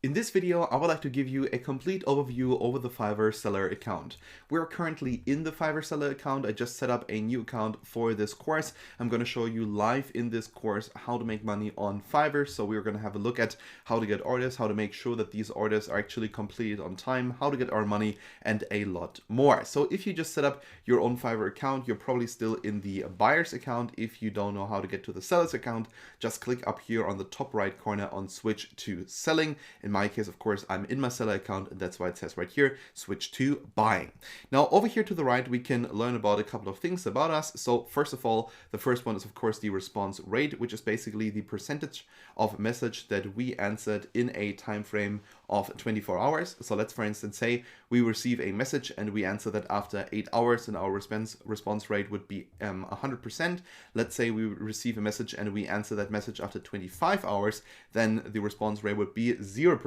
In this video, I would like to give you a complete overview over the Fiverr seller account. We're currently in the Fiverr seller account. I just set up a new account for this course. I'm going to show you live in this course how to make money on Fiverr. So we're going to have a look at how to get orders, how to make sure that these orders are actually completed on time, how to get our money, and a lot more. So if you just set up your own Fiverr account, you're probably still in the buyer's account. If you don't know how to get to the seller's account, just click up here on the top right corner on switch to selling. In my case, of course, I'm in my seller account, and that's why it says right here, switch to buying. Now, over here to the right, we can learn about a couple of things about us. So first of all, the first one is, of course, the response rate, which is basically the percentage of message that we answered in a time frame of 24 hours. So let's, for instance, say we receive a message and we answer that after 8 hours, and our response rate would be 100%. Let's say we receive a message and we answer that message after 25 hours, then the response rate would be 0%.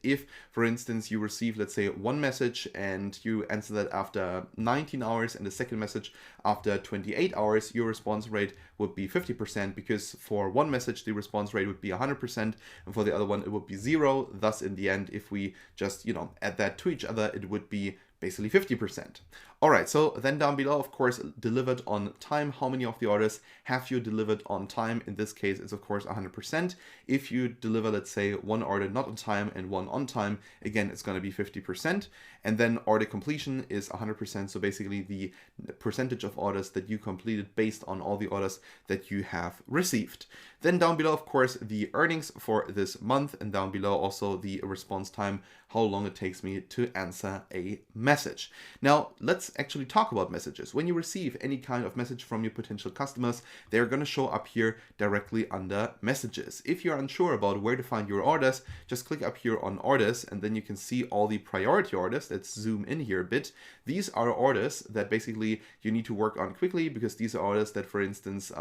If, for instance, you receive, let's say, one message and you answer that after 19 hours and the second message after 28 hours, your response rate would be 50%, because for one message, the response rate would be 100%, and for the other one, it would be 0. Thus, in the end, if we just, add that to each other, it would be basically 50%. All right, so then down below, of course, delivered on time. How many of the orders have you delivered on time? In this case, it's of course 100%. If you deliver, let's say, one order not on time and one on time, again, it's going to be 50%. And then order completion is 100%. So basically the percentage of orders that you completed based on all the orders that you have received. Then down below, of course, the earnings for this month, and down below also the response time, how long it takes me to answer a message. Now, let's actually talk about messages. When you receive any kind of message from your potential customers, they're going to show up here directly under messages. If you're unsure about where to find your orders, just click up here on orders, and then you can see all the priority orders. Let's zoom in here a bit. These are orders that basically you need to work on quickly, because these are orders that, for instance,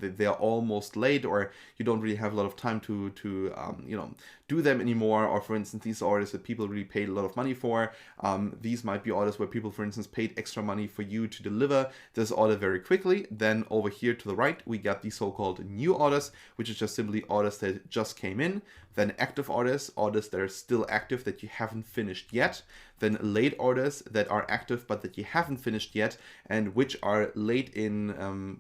they're almost late, or you don't really have a lot of time to do them anymore. Or for instance, these are orders that people really paid a lot of money for. These might be orders where people, for instance, paid extra money for you to deliver this order very quickly. Then over here to the right, we got the so-called new orders, which is just simply orders that just came in. Then active orders, orders that are still active that you haven't finished yet. Then late orders that are active but that you haven't finished yet, and which are late in,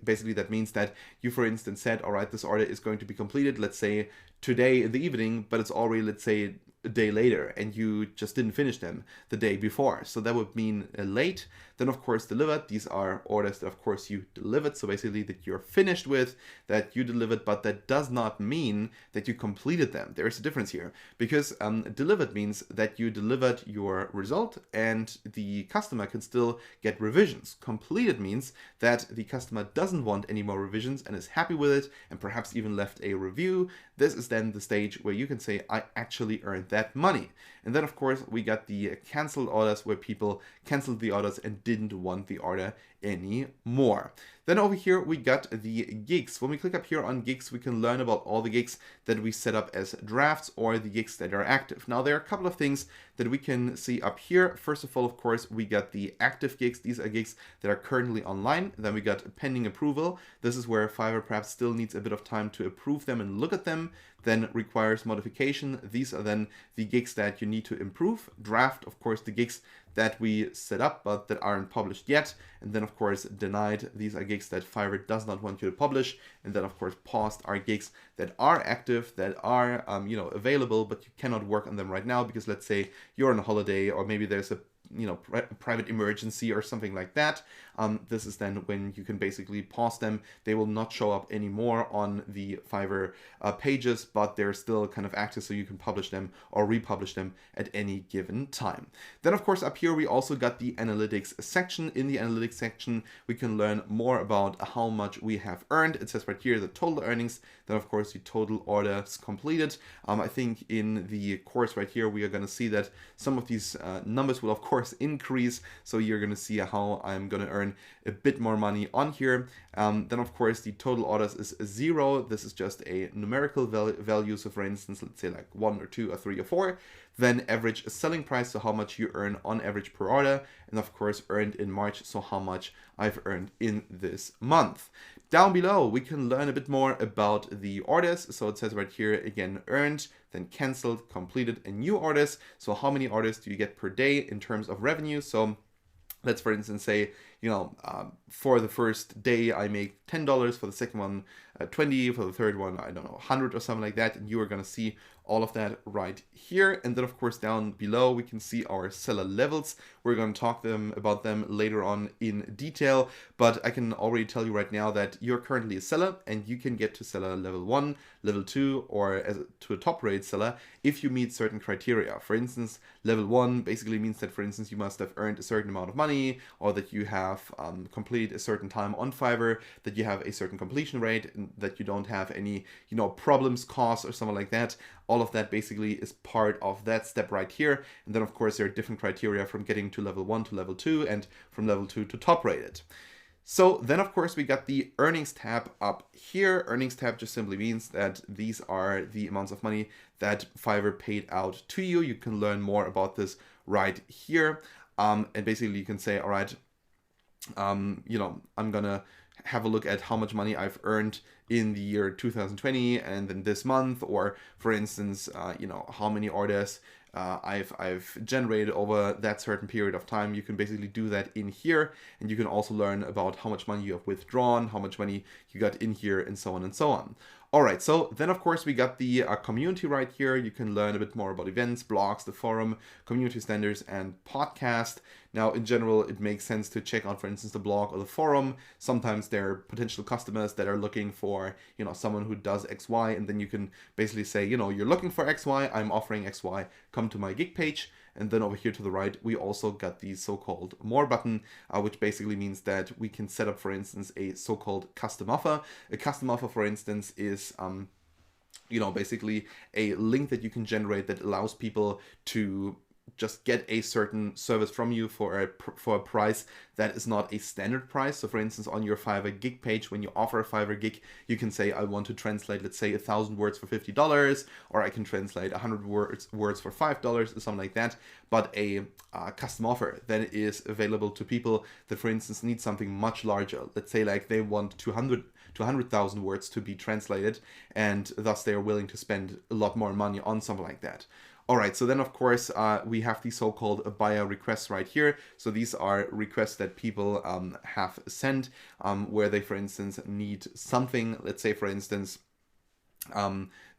basically that means that you, for instance, said, all right, this order is going to be completed, let's say today in the evening, but it's already, let's say, a day later, and you just didn't finish them the day before. So that would mean late. Then, of course, delivered. These are orders that, of course, you delivered. So basically that you're finished with, that you delivered, but that does not mean that you completed them. There is a difference here, because delivered means that you delivered your result and the customer can still get revisions. Completed means that the customer doesn't want any more revisions and is happy with it, and perhaps even left a review. This is then the stage where you can say, I actually earned that money. And then, of course, we got the canceled orders, where people canceled the orders and didn't want the order anymore. Then over here, we got the gigs. When we click up here on gigs, we can learn about all the gigs that we set up as drafts, or the gigs that are active. Now, there are a couple of things that we can see up here. First of all, of course, we got the active gigs. These are gigs that are currently online. Then we got pending approval. This is where Fiverr perhaps still needs a bit of time to approve them and look at them. Then requires modification. These are then the gigs that you need to improve. Draft, of course, the gigs that we set up but that aren't published yet. And then, of course, denied. These are gigs that Fiverr does not want you to publish. And then, of course, paused are gigs that are active, that are available, but you cannot work on them right now because, let's say, you're on a holiday, or maybe there's a private emergency or something like that. This is then when you can basically pause them. They will not show up anymore on the Fiverr pages, but they're still kind of active, so you can publish them or republish them at any given time. Then, of course, up here we also got the analytics section. In the analytics section, we can learn more about how much we have earned. It says right here the total earnings, then of course the total orders completed. I think in the course right here, we are going to see that some of these numbers will of course increase. So you're going to see how I'm going to earn a bit more money on here. Then of course the total orders is 0. This is just a numerical value. So for instance, let's say like 1 or 2 or 3 or 4. Then average selling price, so how much you earn on average per order. And of course earned in March, so how much I've earned in this month. Down below, we can learn a bit more about the orders. So it says right here, again, earned, then canceled, completed, and new orders. So how many orders do you get per day in terms of revenue? So let's, for instance, say, for the first day, I make $10, for the second one, 20, for the third one, I don't know, 100 or something like that. And you are going to see all of that right here. And then, of course, down below, we can see our seller levels. We're going to talk about them later on in detail. But I can already tell you right now that you're currently a seller and you can get to seller level 1, level 2, or to a top rate seller if you meet certain criteria. For instance, level 1 basically means that, for instance, you must have earned a certain amount of money, or that you have completed a certain time on Fiverr, that you have a certain completion rate, and that you don't have any, problems caused or something like that. All of that basically is part of that step right here. And then, of course, there are different criteria from getting to level 1 to level 2 and from level 2 to top rated. So then, of course, we got the earnings tab up here. Earnings tab just simply means that these are the amounts of money that Fiverr paid out to you. You can learn more about this right here. And basically you can say, all right, I'm gonna have a look at how much money I've earned in the year 2020 and then this month, or for instance, how many orders I've generated over that certain period of time. You can basically do that in here, and you can also learn about how much money you have withdrawn, how much money you got in here, and so on and so on. All right, so then of course we got the community right here. You can learn a bit more about events, blogs, the forum, community standards, and podcast. Now, in general, it makes sense to check out, for instance, the blog or the forum. Sometimes there are potential customers that are looking for, someone who does XY, and then you can basically say, you're looking for XY, I'm offering XY, come to my gig page. And then over here to the right, we also got the so-called more button, which basically means that we can set up, for instance, a so-called custom offer. A custom offer, for instance, is basically a link that you can generate that allows people to just get a certain service from you for a price that is not a standard price. So for instance, on your Fiverr gig page, when you offer a Fiverr gig, you can say, I want to translate, let's say 1,000 words for $50, or I can translate 100 words for $5 or something like that. But a custom offer then is available to people that, for instance, need something much larger. Let's say like they want 200,000 words to be translated, and thus they are willing to spend a lot more money on something like that. All right, so then of course we have the so-called buyer requests right here. So these are requests that people have sent where they, for instance, need something. Let's say, for instance,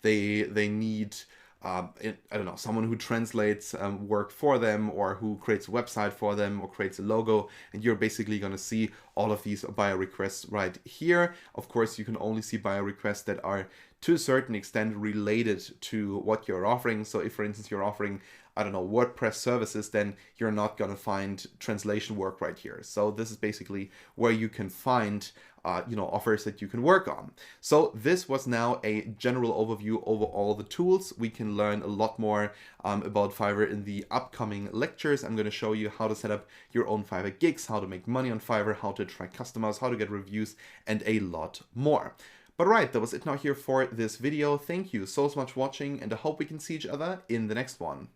they need someone who translates work for them, or who creates a website for them, or creates a logo, and you're basically going to see all of these buyer requests right here. Of course, you can only see buyer requests that are to a certain extent related to what you're offering. So if, for instance, you're offering, WordPress services, then you're not going to find translation work right here. So this is basically where you can find offers that you can work on. So this was now a general overview over all the tools. We can learn a lot more about Fiverr in the upcoming lectures. I'm going to show you how to set up your own Fiverr gigs, how to make money on Fiverr, how to attract customers, how to get reviews, and a lot more. But right, that was it now here for this video. Thank you so much for watching, and I hope we can see each other in the next one.